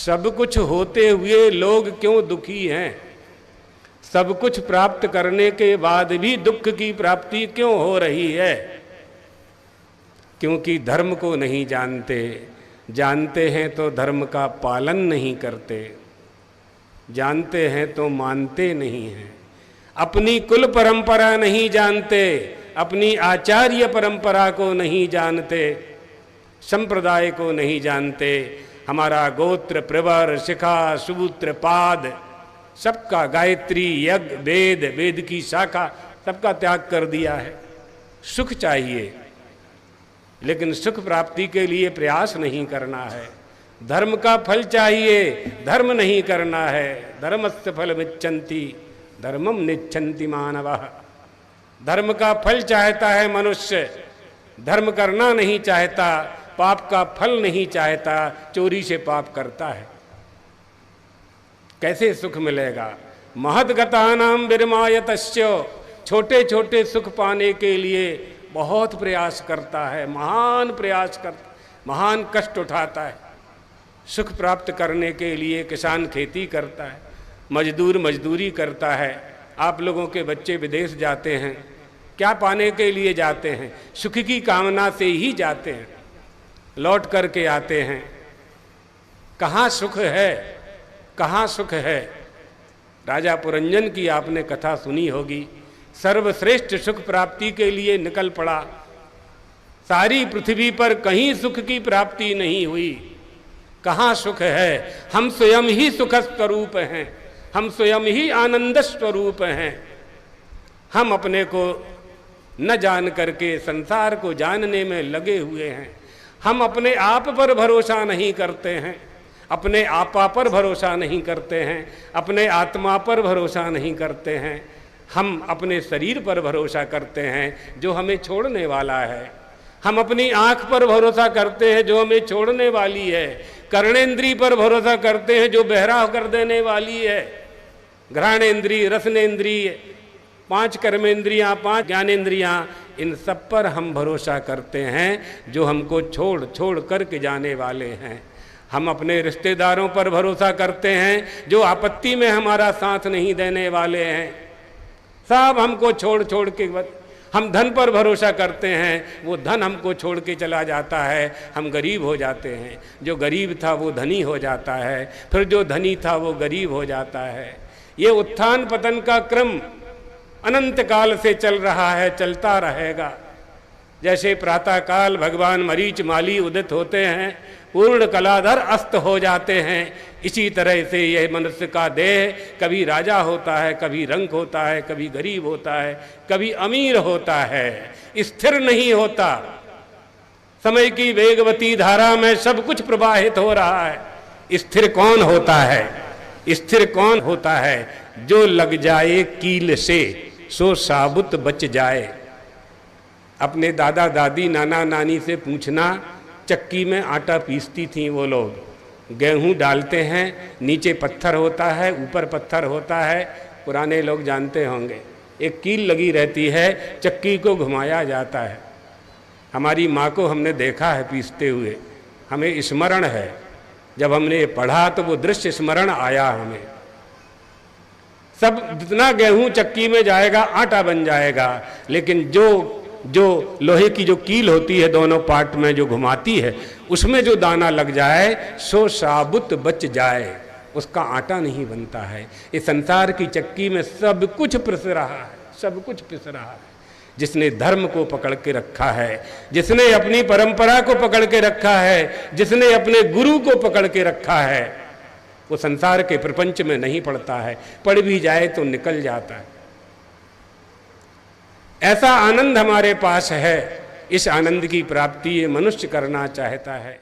सब कुछ होते हुए लोग क्यों दुखी हैं? सब कुछ प्राप्त करने के बाद भी दुख की प्राप्ति क्यों हो रही है? क्योंकि धर्म को नहीं जानते, जानते हैं तो धर्म का पालन नहीं करते, जानते हैं तो मानते नहीं हैं, अपनी कुल परंपरा नहीं जानते, अपनी आचार्य परंपरा को नहीं जानते, संप्रदाय को नहीं जानते। हमारा गोत्र, प्रवर, शिखा, सूत्र, पाद सबका, गायत्री, यज्ञ, वेद, वेद की शाखा सबका त्याग कर दिया है। सुख चाहिए, लेकिन सुख प्राप्ति के लिए प्रयास नहीं करना है। धर्म का फल चाहिए, धर्म नहीं करना है। धर्मस्य फलमिच्छन्ति धर्मम निच्छन्ति मानवः। धर्म का फल चाहता है मनुष्य, धर्म करना नहीं चाहता, पाप का फल नहीं चाहता, चोरी से पाप करता है। कैसे सुख मिलेगा? महद्गतानां विरमायतस्य। छोटे छोटे सुख पाने के लिए बहुत प्रयास करता है, महान प्रयास करता, महान कष्ट उठाता है। सुख प्राप्त करने के लिए किसान खेती करता है, मजदूर मजदूरी करता है। आप लोगों के बच्चे विदेश जाते हैं, क्या पाने के लिए जाते हैं? सुख की कामना से ही जाते हैं, लौट करके आते हैं। कहाँ सुख है? कहाँ सुख है? राजा पुरंजन की आपने कथा सुनी होगी। सर्वश्रेष्ठ सुख प्राप्ति के लिए निकल पड़ा, सारी पृथ्वी पर कहीं सुख की प्राप्ति नहीं हुई। कहाँ सुख है? हम स्वयं ही सुख स्वरूप हैं, हम स्वयं ही आनंद स्वरूप हैं। हम अपने को न जान करके संसार को जानने में लगे हुए हैं। हम अपने आप पर भरोसा नहीं करते हैं, अपने आपा पर भरोसा नहीं करते हैं, अपने आत्मा पर भरोसा नहीं करते हैं। हम अपने शरीर पर भरोसा करते हैं जो हमें छोड़ने वाला है। हम अपनी आँख पर भरोसा करते हैं जो हमें छोड़ने वाली है। कर्णेंद्रिय पर भरोसा करते हैं जो बहरा कर देने वाली है। घ्राणेंद्रिय, रसनेंद्रिय, 5 कर्मेंद्रियाँ, 5 ज्ञानेंद्रियाँ, इन सब पर हम भरोसा करते हैं जो हमको छोड़ छोड़ करके जाने वाले हैं। हम अपने रिश्तेदारों पर भरोसा करते हैं जो आपत्ति में हमारा साथ नहीं देने वाले हैं। सब हमको छोड़ छोड़ के, हम धन पर भरोसा करते हैं, वो धन हमको छोड़ के चला जाता है, हम गरीब हो जाते हैं। जो गरीब था वो धनी हो जाता है, फिर जो धनी था वो गरीब हो जाता है। ये उत्थान पतन का क्रम अनंत काल से चल रहा है, चलता रहेगा। जैसे प्रातः काल भगवान मरीच माली उदित होते हैं, पूर्ण कलाधर अस्त हो जाते हैं, इसी तरह से यह मनुष्य का देह कभी राजा होता है, कभी रंक होता है, कभी गरीब होता है, कभी अमीर होता है, स्थिर नहीं होता। समय की वेगवती धारा में सब कुछ प्रवाहित हो रहा है। स्थिर कौन होता है? स्थिर कौन होता है? जो लग जाए कील से सो साबुत बच जाए। अपने दादा दादी, नाना नानी से पूछना, चक्की में आटा पीसती थी वो लोग। गेहूं डालते हैं, नीचे पत्थर होता है, ऊपर पत्थर होता है, पुराने लोग जानते होंगे। एक कील लगी रहती है, चक्की को घुमाया जाता है। हमारी माँ को हमने देखा है पीसते हुए, हमें स्मरण है। जब हमने ये पढ़ा तो वो दृश्य स्मरण आया हमें। सब जितना गेहूं चक्की में जाएगा आटा बन जाएगा, लेकिन जो लोहे की जो कील होती है दोनों पार्ट में जो घुमाती है, उसमें जो दाना लग जाए सो साबुत बच जाए, उसका आटा नहीं बनता है। इस संसार की चक्की में सब कुछ पिस रहा है, सब कुछ पिस रहा है। जिसने धर्म को पकड़ के रखा है, जिसने अपनी परंपरा को पकड़ के रखा है, जिसने अपने गुरु को पकड़ के रखा है, वो संसार के प्रपंच में नहीं पड़ता है। पड़ भी जाए तो निकल जाता है। ऐसा आनंद हमारे पास है। इस आनंद की प्राप्ति ये मनुष्य करना चाहता है।